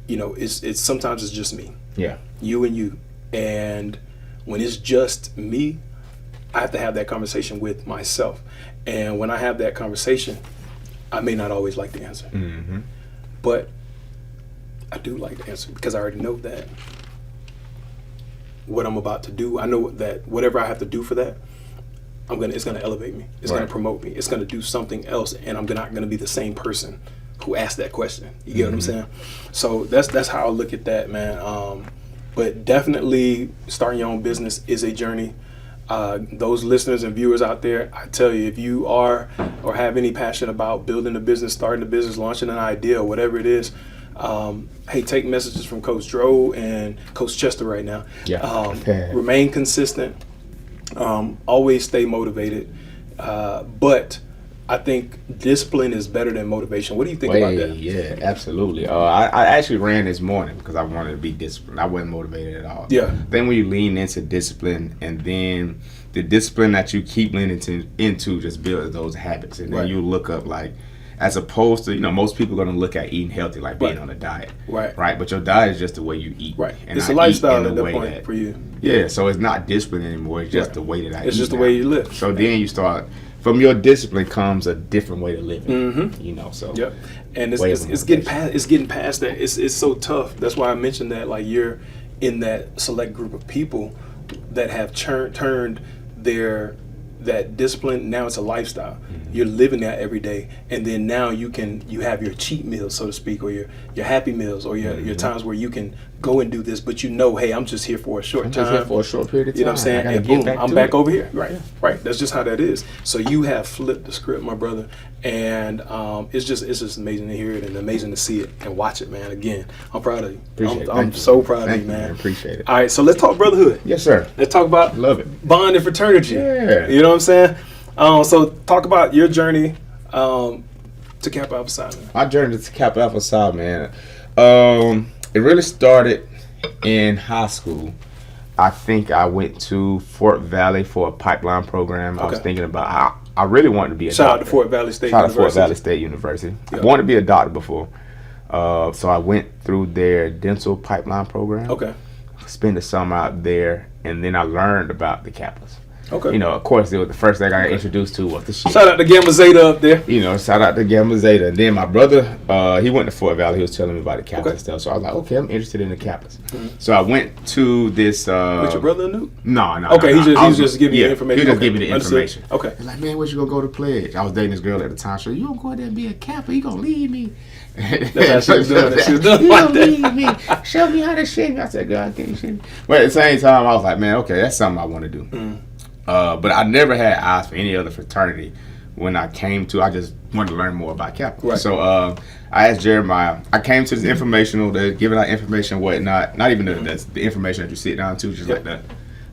it's sometimes it's just me. Yeah. You and you. And when it's just me, I have to have that conversation with myself. And when I have that conversation, I may not always like the answer. But I do like the answer because I already know that what I'm about to do. I know that whatever I have to do for that, it's gonna elevate me. It's gonna promote me. It's gonna do something else, and I'm not gonna be the same person who asked that question. You get what I'm saying? So that's how I look at that, man. But definitely starting your own business is a journey. Those listeners and viewers out there, I tell you, if you are or have any passion about building a business, starting a business, launching an idea, whatever it is, hey, take messages from Coach Dro and Coach Chester right now. Remain consistent. Always stay motivated. But I think discipline is better than motivation. What do you think about that? Yeah, absolutely. I actually ran this morning because I wanted to be disciplined. I wasn't motivated at all. Yeah. Then when you lean into discipline, and then the discipline that you keep leaning into just builds those habits, and then you look up, like, as opposed to, most people are going to look at eating healthy like being on a diet. Right. But your diet is just the way you eat. Right. And it's a lifestyle at that point for you. Yeah. So it's not discipline anymore. It's just the way that I eat. It's just the way you live. So then you start. From your discipline comes a different way to live. So and it's getting past that. It's so tough. That's why I mentioned that, like, you're in that select group of people that have turned that discipline. Now it's a lifestyle. You're living that every day, and then now you have your cheat meals, so to speak, or your happy meals, or your times where you can go and do this, but hey, I'm just here for a short time. Just here for a short period of time. You know what I'm saying? And boom, I'm back over here. Right. That's just how that is. So you have flipped the script, my brother, and it's just amazing to hear it and amazing to see it and watch it, man. Again, I'm proud of you. I'm so proud of you, man. Appreciate it. All right, so let's talk brotherhood. Yes, sir. Let's talk about bond and fraternity. Yeah. You know what I'm saying? So talk about your journey to Kappa Alpha Psi. My journey to Kappa Alpha Psi, man. It really started in high school. I think I went to Fort Valley for a pipeline program. I was thinking about I really wanted to be a doctor. Shout out to Fort Valley State University. Shout out to Fort Valley State University. I wanted to be a doctor before. So I went through their dental pipeline program. Spent the summer out there, and then I learned about the Kappas. Of course, it was the first thing I got introduced to was the shit. Shout out to Gamma Zeta up there. Shout out to Gamma Zeta. And then my brother, he went to Fort Valley. He was telling me about the Kappas and stuff. So I was like, okay, I'm interested in the Kappas. So I went to this. With your brother knew? No. Okay, he's just giving you information. He just giving me the information. Okay. He's like, man, where you gonna go to pledge? I was dating this girl at the time. So you don't go there and be a Kappa. You gonna leave me. That's how she was doing it. She was doing like that. Show me how to shake. I said, girl, I can't shake. But at the same time, I was like, man, okay, that's something I want to do. But I never had eyes for any other fraternity. When I came to, I just wanted to learn more about Kappa. So I asked Jeremiah. I came to this informational, they're giving out information and whatnot. Not even the information that you sit down to, just like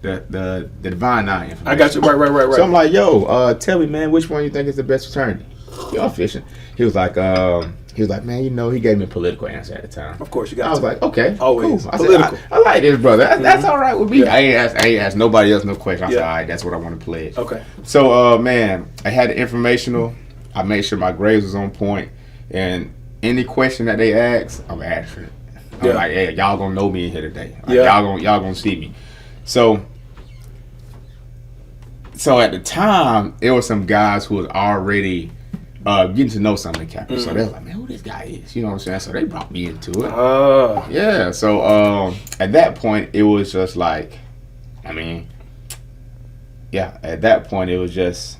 the Divine Nine information. I got you. Right. So I'm like, yo, tell me, man, which one you think is the best fraternity? Y'all fishing. He was like, man, he gave me a political answer at the time. Of course, you got to. I was like, okay, always cool. I political. said, I like this, brother. That's all right with me. I ain't asked nobody else no question. I said, all right, that's what I want to pledge. Okay. So, man, I had the informational. I made sure my grades was on point, and any question that they asked, I'm answering. I'm like, hey, y'all gonna know me in here today. Like, y'all gonna see me. So at the time, there were some guys who was already getting to know some of the Kappas. So they was like, man, who this guy is? You know what I'm saying? So they brought me into it. Yeah. So at that point, it was just like, at that point, it was just,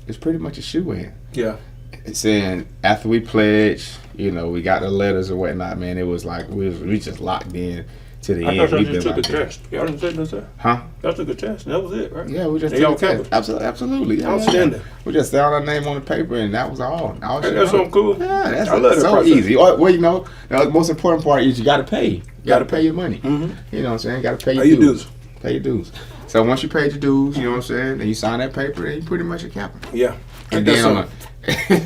it's pretty much a shoe-in. Yeah. It's saying after we pledged, we got the letters and whatnot, man, it was like, we just locked in to the end. I thought y'all just took a test. Y'all didn't take no test? Huh? Y'all took a test, and that was it, right? Yeah, we just took a test. Absolutely. Outstanding. We just found our name on the paper, and that was all. That's something cool. Yeah, that's I love that so process. easy. Well, the most important part is you got to pay. You got to pay your money. Mm-hmm. You know what I'm saying? Got to pay your dues. Pay your dues. So once you paid your dues, you know what I'm saying, then you sign that paper, and you pretty much a Kappa. Yeah. And then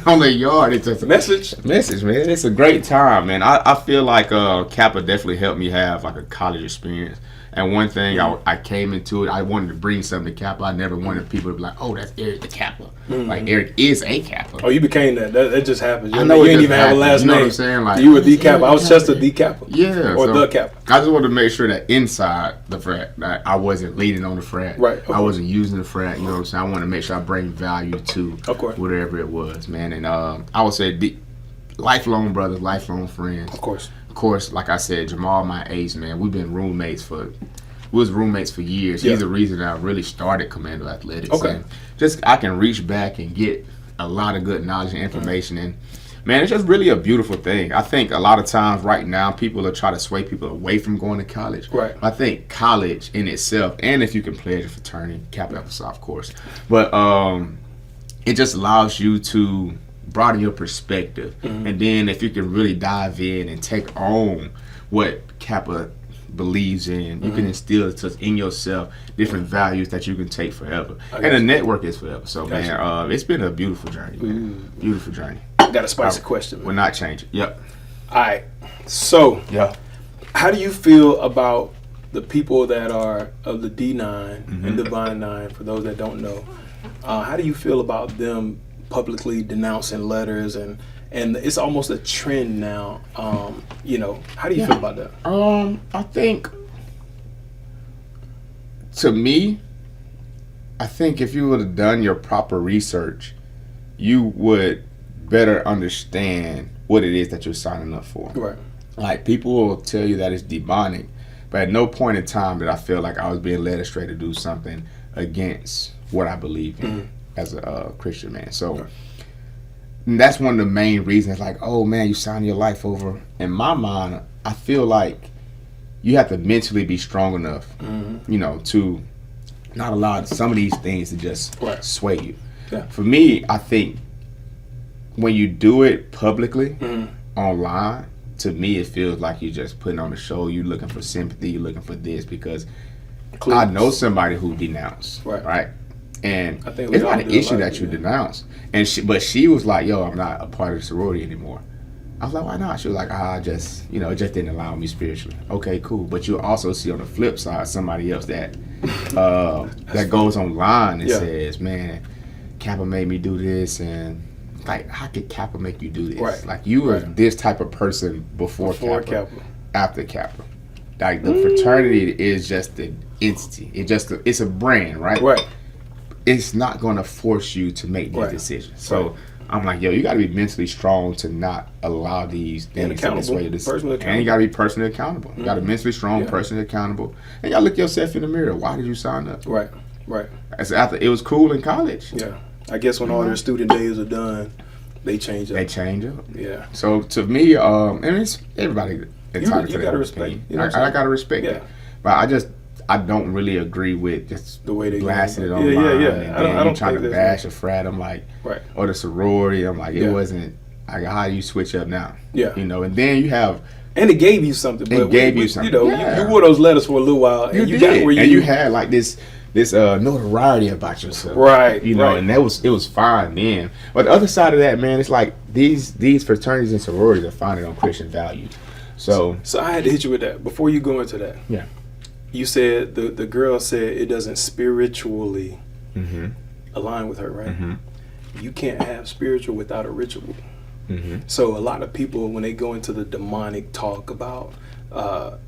on the yard, it's just a message, man. It's a great time, man. I feel like Kappa definitely helped me have like a college experience. And one thing, I came into it, I wanted to bring something to Kappa. I never wanted people to be like, oh, that's Eric the Kappa. Mm-hmm. Like, Eric is a Kappa. Oh, you became that. That just happened. I know you didn't even have a last name. You know what I'm saying? Like, you were the Kappa. I was Chester the Kappa. Yeah. Or the Kappa. I just wanted to make sure that inside the frat, that I wasn't leading on the frat. Right. Okay. I wasn't using the frat. You know what I'm saying? I wanted to make sure I bring value to whatever it was, man. And I would say lifelong brothers, lifelong friends. Of course. of course, like I said, Jamal, my ace, man, we was roommates for years. Yeah. He's the reason I really started Commando Athletix. Okay. And just I can reach back and get a lot of good knowledge and information. And man, it's just really a beautiful thing. I think a lot of times right now people are trying to sway people away from going to college. Right. I think college in itself, and if you can pledge a fraternity, Kappa Alpha Psi, of course, but it just allows you to broaden your perspective. And then if you can really dive in and take on what Kappa believes in, you can instill in yourself different values that you can take forever. And the network is forever. So man, it's been a beautiful journey, man. Beautiful journey. Got a spicy question, man. Will not change it. Yep. All right. So, Yeah. how do you feel about the people that are of the D9 and Divine 9, for those that don't know? How do you feel about them publicly denouncing letters and it's almost a trend now? You know, how do you feel about that? I think, to me, I think if you would have done your proper research, you would better understand what it is that you're signing up for. Right. Like, people will tell you that it's demonic, but at no point in time did I feel like I was being led astray to do something against what I believe in as a Christian man. So and that's one of the main reasons, like, oh man, you sign your life over. In my mind, I feel like you have to mentally be strong enough, you know, to not allow some of these things to just sway you. Yeah. For me, I think when you do it publicly online, to me, it feels like you're just putting on a show. You're looking for sympathy. You're looking for this because I know somebody who denounced, right? And I think it's not an issue that you denounce. And but she was like, "Yo, I'm not a part of the sorority anymore." I was like, "Why not?" She was like, "I just, you know, it just didn't allow me spiritually." Okay, cool. But you'll also see on the flip side somebody else that that goes online and says, "Man, Kappa made me do this," and like, how could Kappa make you do this? Right. Like, you were this type of person before Kappa, after Kappa. Like, the fraternity is just the entity. It's a brand, right? Right. It's not going to force you to make these decisions. So I'm like, yo, you got to be mentally strong to not allow these things to sway this. And you got to be personally accountable. You got to be mentally strong, personally accountable. And you got to look yourself in the mirror. Why did you sign up? Right. Right. As after it was cool in college. Yeah. I guess when all their student days are done, they change up. They change up. Yeah. So to me, and it's everybody entitled to their opinion. You know I gotta respect it. But I don't really agree with just the way they blasting it online. And then you trying to bash a frat. I'm like, or the sorority. I'm like, it wasn't. Like, how do you switch up now? Yeah. You know, and then you have. And it gave you something. It gave you something. You know, you wore those letters for a little while, and you got where you. And you had like this notoriety about yourself, right? You know, and it was fine then. But the other side of that, man, it's like these fraternities and sororities are founded on Christian values. So I had to hit you with that before you go into that. Yeah, you said the girl said it doesn't spiritually align with her, right? You can't have spiritual without a ritual. So a lot of people, when they go into the demonic talk about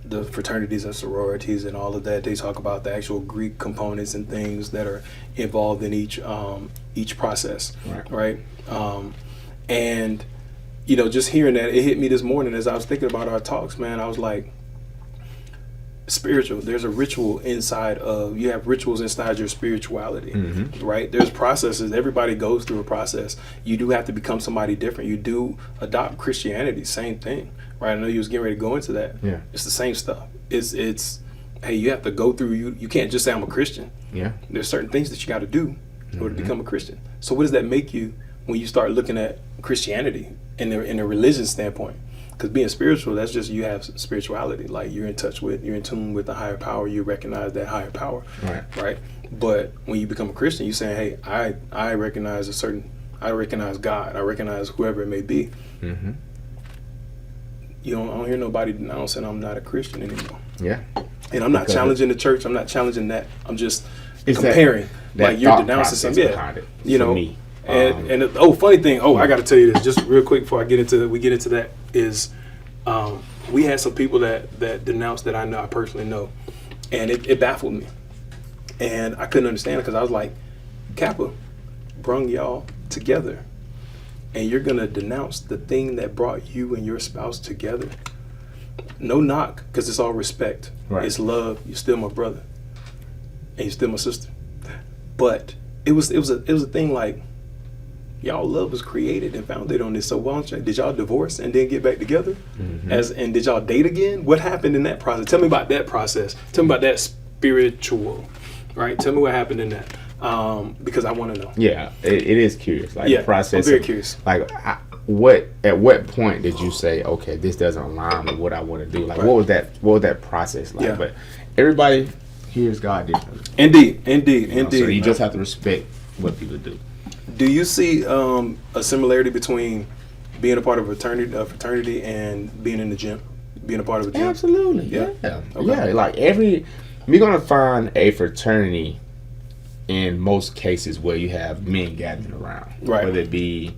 the fraternities and sororities and all of that, they talk about the actual Greek components and things that are involved in each process, right? And you know, just hearing that, it hit me this morning as I was thinking about our talks, man. I was like, spiritual, there's a ritual inside of, you have rituals inside your spirituality, right? There's processes. Everybody goes through a process. You do have to become somebody different. You do adopt Christianity, same thing, right? I know you was getting ready to go into that. Yeah, it's the same stuff. It's hey, you have to go through, you can't just say I'm a Christian. Yeah, there's certain things that you got to do in order to become a Christian. So what does that make you when you start looking at Christianity in a religion standpoint? Because being spiritual, that's just, you have spirituality. Like, you're in tune with the higher power. You recognize that higher power, right? But when you become a Christian, you're saying, hey, I recognize God. I recognize whoever it may be. I don't hear nobody denouncing I'm not a Christian anymore. Yeah. And I'm not challenging the church. I'm not challenging that. I'm just comparing. That like, you're denouncing something. Yeah. You know. Me. And funny thing. I got to tell you this just real quick before we get into that is, we had some people that denounced that I personally know, and it baffled me, and I couldn't understand it because I was like, Kappa brung y'all together, and you're gonna denounce the thing that brought you and your spouse together. no knock, because it's all respect. Right. It's love. You're still my brother, and you're still my sister. But it was a thing like, y'all love was created and founded on this. So why don't did y'all divorce and then get back together? And did y'all date again? What happened in that process? Tell me about that process. Tell me about that spiritual, right? Tell me what happened in that, because I want to know. Yeah, it is curious. Like the process. I'm very curious. Like, at what point did you say, okay, this doesn't align with what I want to do? Like, what was that process like? Yeah. But everybody hears God differently. Indeed. So you just have to respect what people do. Do you see a similarity between being a part of a fraternity and being in the gym, being a part of a gym? Absolutely. Yeah. Yeah. Okay. Yeah. Like we're gonna find a fraternity in most cases where you have men gathering around, Right. whether it be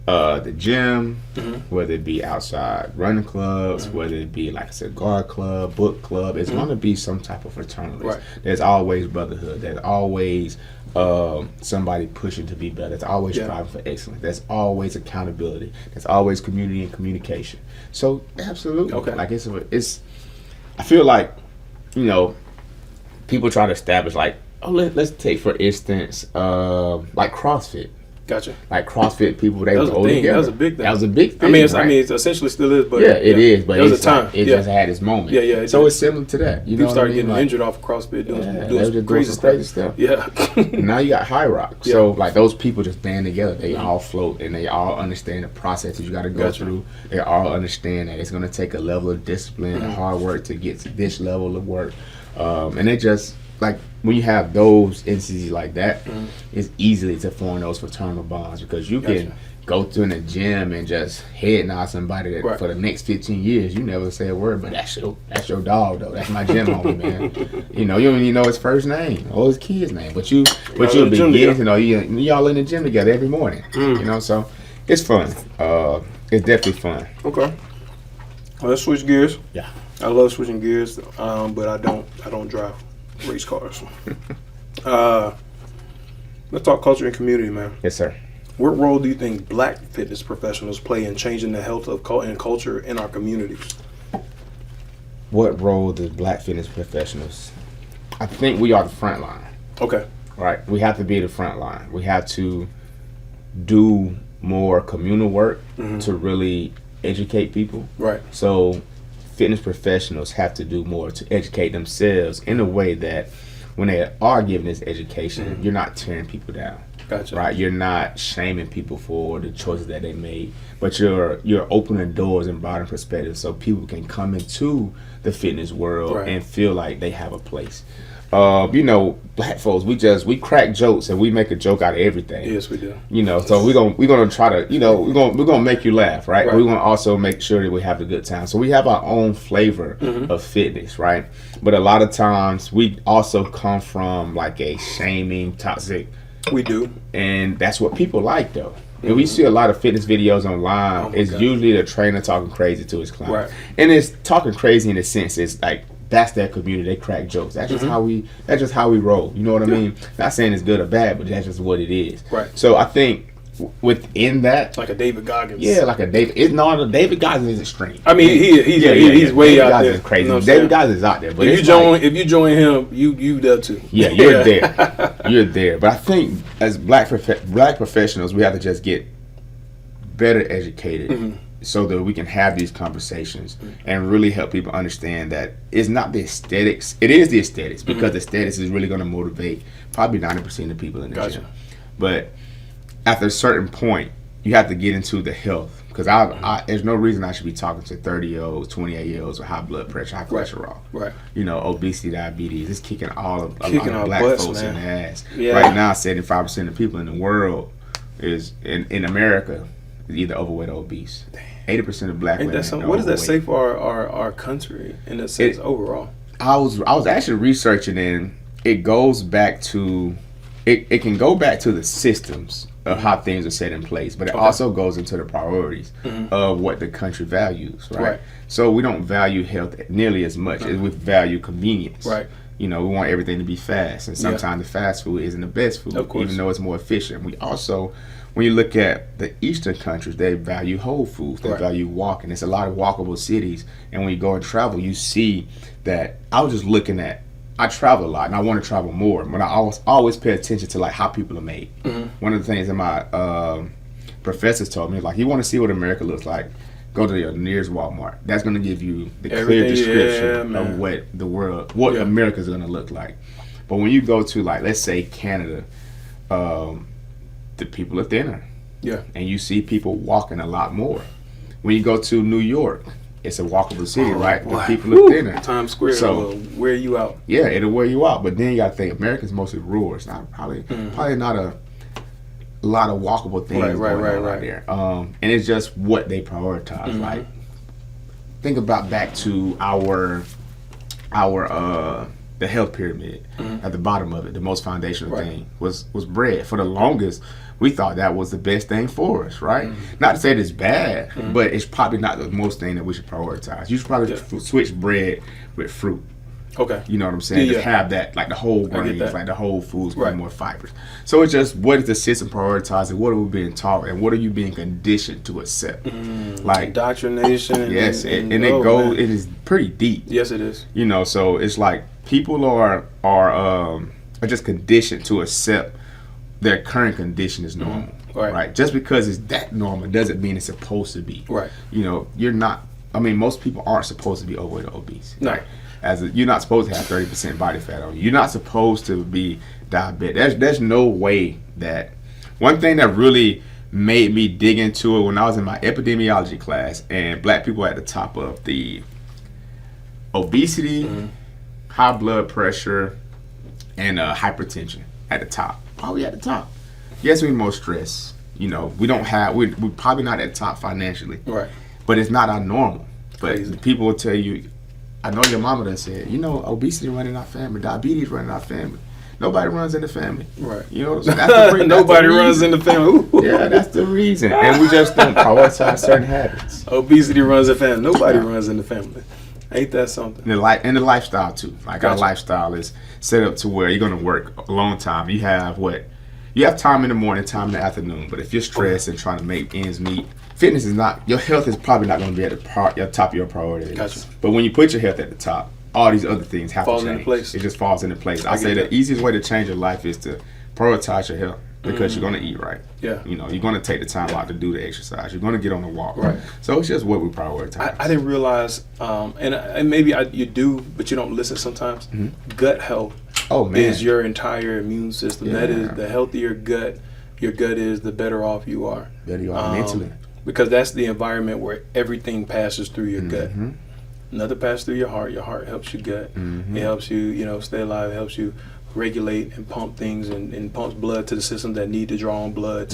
the gym, whether it be outside running clubs, whether it be like a cigar club, book club. It's going to be some type of fraternity. Right. There's always brotherhood. There's always somebody pushing to be better. There's always striving for excellence. There's always accountability. There's always community and communication. So absolutely, Okay. like it's. I feel like, people try to establish like, let's take for instance, like CrossFit. Gotcha. Like CrossFit people, they That was a go thing. together. That was a big thing. That was a big thing. I mean, it essentially still is, but it is. But there was it's a time. Like, it just had its moment. Yeah, it so did. it's similar to that. You know People what I started mean? getting Like, injured off of CrossFit doing they were just crazy doing some crazy stuff. stuff. Yeah. Now you got High Rock. Yeah. So like those people just band together. They all float and they all understand the process that you got to go Gotcha. through. They all understand that it's going to take a level of discipline and hard work to get to this level of work. And it just like when you have those entities like that, it's easy to form those fraternal bonds because you can Gotcha. go to the gym and just head nod somebody that Right. for the next 15 years you never say a word, but that's your dog though. That's my gym homie, man. You don't even know his first name or his kid's name, but you'll in the gym begin together. to know y'all in the gym together every morning. So it's fun. It's definitely fun. Okay. Well, let's switch gears. Yeah. I love switching gears, but I don't drive race cars. Let's talk culture and community, man. Yes, sir. What role do you think Black fitness professionals play in changing the health of and culture in our communities? What role does Black fitness professionals? I think we are the front line. Okay. Right. We have to be the front line. We have to do more communal work to really educate people. Right. So fitness professionals have to do more to educate themselves in a way that when they are giving this education, you're not tearing people down. Gotcha. Right? You're not shaming people for the choices that they made, but you're opening doors and broadening perspectives so people can come into the fitness world Right. and feel like they have a place. Black folks, we crack jokes and we make a joke out of everything. Yes, we do. So we're gonna try to, we're gonna make you laugh, right? Right. We're gonna also make sure that we have a good time. So we have our own flavor of fitness, right? But a lot of times we also come from like a shaming, toxic, We do. and that's what people like though. And we see a lot of fitness videos online. Oh my It's God. usually the trainer talking crazy to his client, Right. and it's talking crazy in the sense it's like that's their community. They crack jokes. That's just how we. That's just how we roll. You know what I mean? Not saying it's good or bad, but that's just what it is. Right. So I think within that, Like a David Goggins. yeah, like a David. David Goggins is extreme. I mean, he's way David out Goggins there. is crazy. You know what I'm David saying? Goggins is out there. But If it's you join him, you there too. yeah, you're there. You're there. But I think as black professionals, we have to just get better educated so that we can have these conversations and really help people understand that it's not the aesthetics. It is the aesthetics because the aesthetics is really going to motivate probably 90% of people in the Gotcha. gym. But after a certain point, you have to get into the health because there's no reason I should be talking to 30-year-olds, 28-year-olds with high blood pressure, high cholesterol. Right. Obesity, diabetes. It's kicking a lot of our black butts, folks man. in the ass. Yeah. Right now, 75% of people in the world is in America is either overweight or obese. 80% of black Ain't women. that something? are What does that overweight. say for our country in a sense overall? I was actually researching, and it goes back to it can go back to the systems of how things are set in place, but it also goes into the priorities of what the country values, right? Right. So we don't value health nearly as much as we value convenience. Right. You know, we want everything to be fast, and sometimes the fast food isn't the best food, even though it's more efficient. We also, when you look at the Eastern countries, they value whole foods. They value walking. There's a lot of walkable cities, and when you go and travel, you see that. I was just looking at. I travel a lot, and I want to travel more. But I always pay attention to like how people are made. One of the things that my professors told me, like, you want to see what America looks like, go to your nearest Walmart. That's going to give you the clear description of what the world, what America's going to look like. But when you go to, like, let's say Canada, the people are thinner. Yeah. And you see people walking a lot more. When you go to New York, it's a walkable city, right? The people are thinner. Times Square will wear you out. Yeah, it'll wear you out. But then you got to think, America's mostly rural. It's not probably not a lot of walkable things going on out there. And it's just what they prioritize. Like, think about back to our the health pyramid. At the bottom of it, the most foundational thing was bread. For the longest, we thought that was the best thing for us, right? Not to say that it's bad, but it's probably not the most thing that we should prioritize. You should probably switch bread with fruit. Okay. You know what I'm saying? Just have that, like the whole grains, like the whole foods with more fibers. So it's just, what is the system prioritizing? What are we being taught? And what are you being conditioned to accept? Like indoctrination. Yes, and it goes, it is pretty deep. Yes, it is. You know, so it's like people are just conditioned to accept their current condition is normal. Right. Just because it's that normal doesn't mean it's supposed to be. Right. You know, you're not, I mean, most people aren't supposed to be overweight or obese. No. Right? You're not supposed to have 30% body fat on you. You're not supposed to be diabetic. There's no way that. One thing that really made me dig into it when I was in my epidemiology class, and black people at the top of the obesity, high blood pressure, and hypertension at the top. Why are we at the top? Yes, we're more stressed. You know, we're probably not at the top financially. Right. But it's not our normal. But people will tell you, I know your mama done said, you know, obesity running our family, diabetes running our family. Nobody runs in the family. Right. You know what I'm saying? Nobody runs in the family. Ooh. Yeah, that's the reason. And we just don't prioritize certain habits. Obesity runs in the family. Nobody runs in the family. Ain't that something? And the lifestyle too. Like our lifestyle is set up to where you're gonna work a long time. You have time in the morning, time in the afternoon. But if you're stressed and trying to make ends meet, fitness is not, your health is probably not gonna be at the top of your priority. Gotcha. But when you put your health at the top, all these other things have to change. Into place. It just falls into place. I say the easiest way to change your life is to prioritize your health. Because you're going to eat right. Yeah. You know, you're going to take the time out to do the exercise. You're going to get on the walk. Right. So it's just what we prioritize. I didn't realize, and maybe you do, but you don't listen sometimes. Gut health is your entire immune system. Yeah. That is, the healthier gut your gut is, the better off you are. Better you are mentally. Because that's the environment where everything passes through your gut. Nothing passes through your heart. Your heart helps your gut. It helps you, stay alive. It helps you regulate and pump things and pumps blood to the systems that need to draw on blood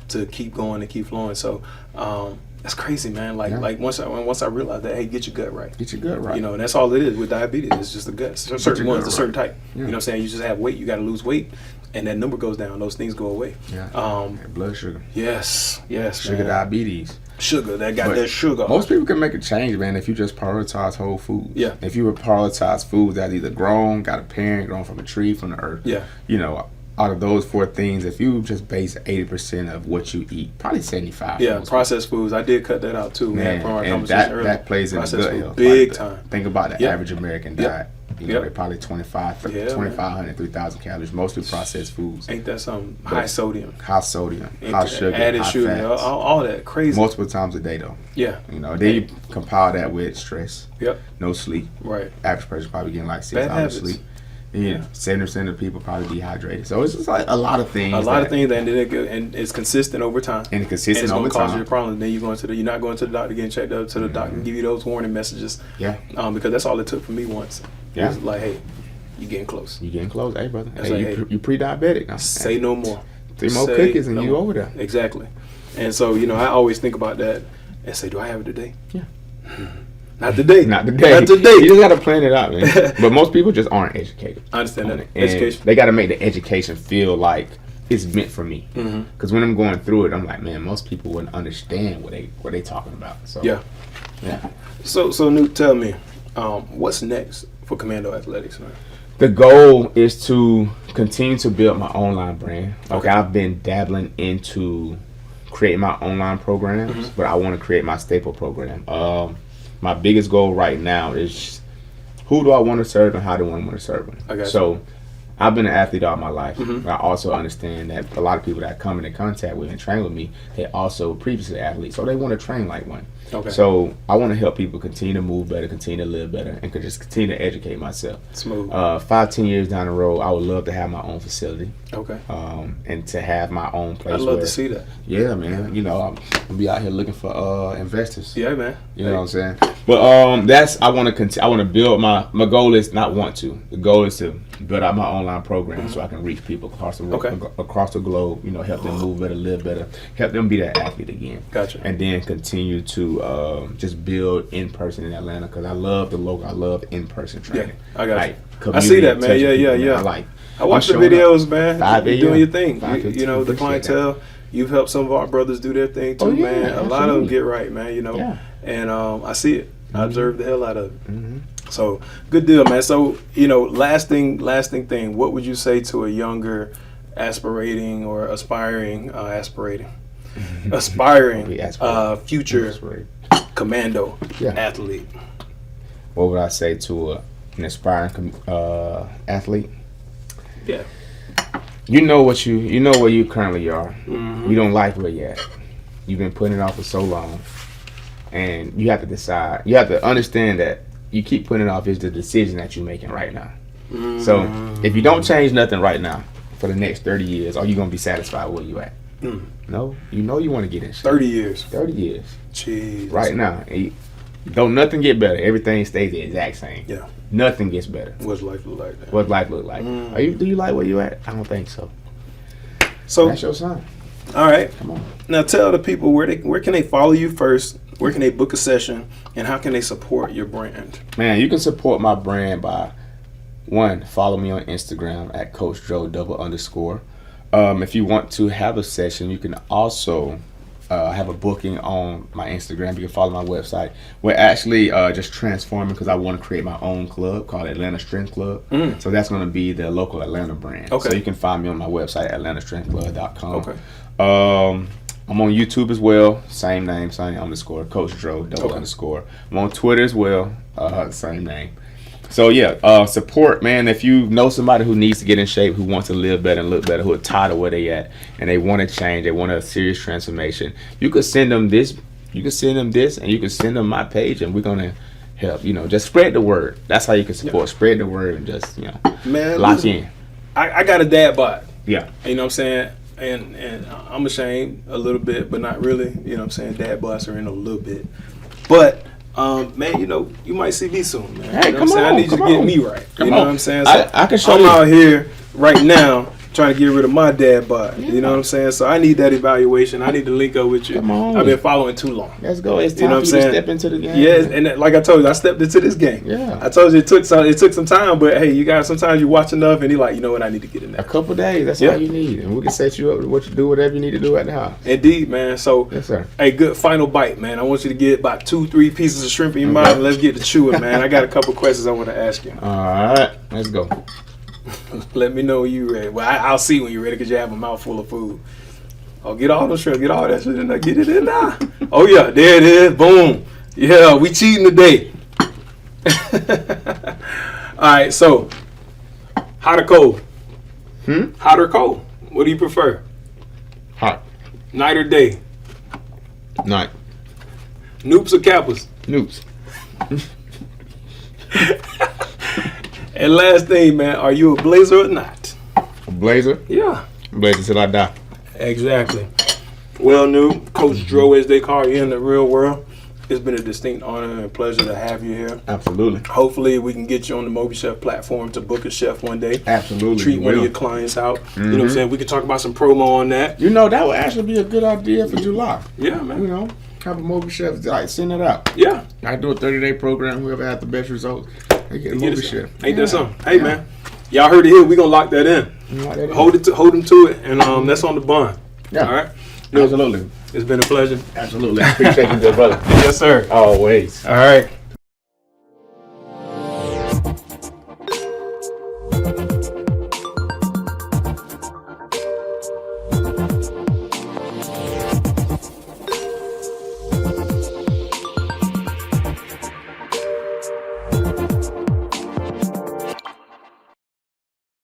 to keep going and keep flowing. So that's crazy, man. Like once I realized that, hey, get your gut right. Get your gut right. You know, and that's all it is with diabetes. It's just the gut. Certain ones, a certain type. Yeah. You know what I'm saying? You just have weight. You got to lose weight, and that number goes down. Those things go away. Yeah. Blood sugar. Yes. Sugar diabetes. Sugar, that sugar. Most people can make a change, man, if you just prioritize whole foods. Yeah. If you would prioritize foods that either grown, got a parent, grown from a tree, from the earth. Yeah. You know, out of those 4 things, if you just base 80% of what you eat, probably 75%. Yeah, processed foods. I did cut that out too, man. From our and that plays in the gut health. Big time. Think about the average American diet. You know, they're probably 2,500, 3,000 calories, mostly processed foods. Ain't that something? High sodium, high sugar, added high sugar, fats. all that crazy. Multiple times a day, though. Yeah. You know, then you compile that with stress. Yep. No sleep. Right. Average person probably getting like 6 hours sleep. Yeah, 70% of people probably dehydrated. So it's just like a lot of things. And it's consistent over time. And it's over time. It's going to cause you a problem. Then you're not going to the doctor getting checked out, to the doctor and give you those warning messages. Yeah. Because that's all it took for me once. Yeah. It was like, hey, you're getting close. You're getting close. Hey, brother. Hey, you pre-diabetic now. Say no more. 3 more cookies and you over there. Exactly. And so, I always think about that and say, do I have it today? Yeah. Not today. Not today. You just got to plan it out, man. But most people just aren't educated. I understand that. Education. They got to make the education feel like it's meant for me. Because when I'm going through it, I'm like, man, most people wouldn't understand what they talking about. So yeah. So Newt, tell me, what's next for Commando Athletix, man? The goal is to continue to build my online brand. Okay, I've been dabbling into creating my online programs, but I want to create my staple program. My biggest goal right now is who do I want to serve and how do I want to serve them. Okay. So I've been an athlete all my life. But I also understand that a lot of people that come into contact with and train with me, they also previously athletes, so they want to train like one. Okay. So I want to help people continue to move better, continue to live better, and just continue to educate myself. Smooth. 5-10 years down the road, I would love to have my own facility. Okay. And to have my own place. I'd love to see that. Yeah, man. You know, I'm gonna be out here looking for investors. Yeah, man. You know what I'm saying? But that's I want to continue. I want to build my goal is not want to. The goal is to build out my online program so I can reach people across the globe. You know, help them move better, live better, help them be that athlete again. Gotcha. And then continue to just build in person in Atlanta because I love the local. I love in person training. Yeah, I got like, you. I see that, man. Yeah. I watch the videos, man. You're doing your thing. You know, the clientele. You've helped some of our brothers do their thing too, man. A lot of them get right, man. You know, and I see it. I observe the hell out of it. So good deal, man. So you know, lasting thing. What would you say to a younger, aspiring future Commando athlete? What would I say to an aspiring athlete? Yeah. You know where you currently are. You don't like where you're at. You've been putting it off for so long. And you have to decide. You have to understand that you keep putting it off is the decision that you're making right now. So if you don't change nothing right now for the next 30 years, are you going to be satisfied where you at? No. You know you want to get in shape. 30 years. 30 years. Jeez. Right now. Don't nothing get better. Everything stays the exact same. Yeah. Nothing gets better. What's life look like? What life look like? Do you like where you at? I don't think so. So that's your son. All right. Come on. Now tell the people where can they follow you first? Where can they book a session? And how can they support your brand? Man, you can support my brand by follow me on Instagram at Coach Joe _. If you want to have a session, you can also have a booking on my Instagram. You can follow my website. We're actually just transforming because I want to create my own club called Atlanta Strength Club. So that's going to be the local Atlanta brand. Okay. So you can find me on my website, atlantastrengthclub.com. Okay. I'm on YouTube as well. Same name, same _ Coach Joe _. I'm on Twitter as well. Same name. So yeah, support, man. If you know somebody who needs to get in shape, who wants to live better and look better, who are tired of where they at, and they want to change, they want a serious transformation, you could send them this. You can send them this, and you can send them my page, and we're gonna help. You know, just spread the word. That's how you can support. Spread the word and just man, lock in. I got a dad bod. Yeah. You know what I'm saying? And I'm ashamed a little bit, but not really. You know what I'm saying? Dad bods are in a little bit, but. Man, you might see me soon, man. Hey, you know what I'm saying? I need you to get me right. You know what I'm saying? So I can show you. I'm out here right now trying to get rid of my dad bod. You know what I'm saying? So I need that evaluation. I need to link up with you. Come on. I've been following too long. Let's go. It's time for you to step into the game. Yeah, and like I told you, I stepped into this game. Yeah. I told you it took some time, but hey, you guys, sometimes you watch enough and you're like, you know what, I need to get in there. A couple days, that's all you need. And we can set you up to what you do, whatever you need to do at the house. Indeed, man. So, yes, sir. Hey, good final bite, man. I want you to get about 2-3 pieces of shrimp in your mouth and let's get to chewing, man. I got a couple questions I want to ask you. All right, let's go. Let me know when you're ready. Well, I'll see when you're ready because you have a mouthful of food. Oh, get all the shrimp. Get all that shit in there. Get it in there. Oh, yeah. There it is. Boom. Yeah, we cheating today. All right, so hot or cold? Hot or cold? What do you prefer? Hot. Night or day? Night. Noops or Kappas? Noops. And last thing, man, are you a blazer or not? A blazer? Yeah. Blazer till I die. Exactly. Well, Coach Dro, as they call you in the real world, it's been a distinct honor and pleasure to have you here. Absolutely. Hopefully, we can get you on the MobiChef platform to book a chef one day. Absolutely. Treat one of your clients out. You know what I'm saying? We can talk about some promo on that. That would actually be a good idea for July. Yeah, man. Have a MobiChef, like, send it out. Yeah. I do a 30-day program. Whoever had the best results, they get a MobiChef. Ain't that something? Hey, man. Y'all heard it here. We're going to lock that in. Hold them to it, and that's on the bond. Yeah. All right? Absolutely. It's been a pleasure. Absolutely. I appreciate you, good brother. Yes, sir. Always. All right.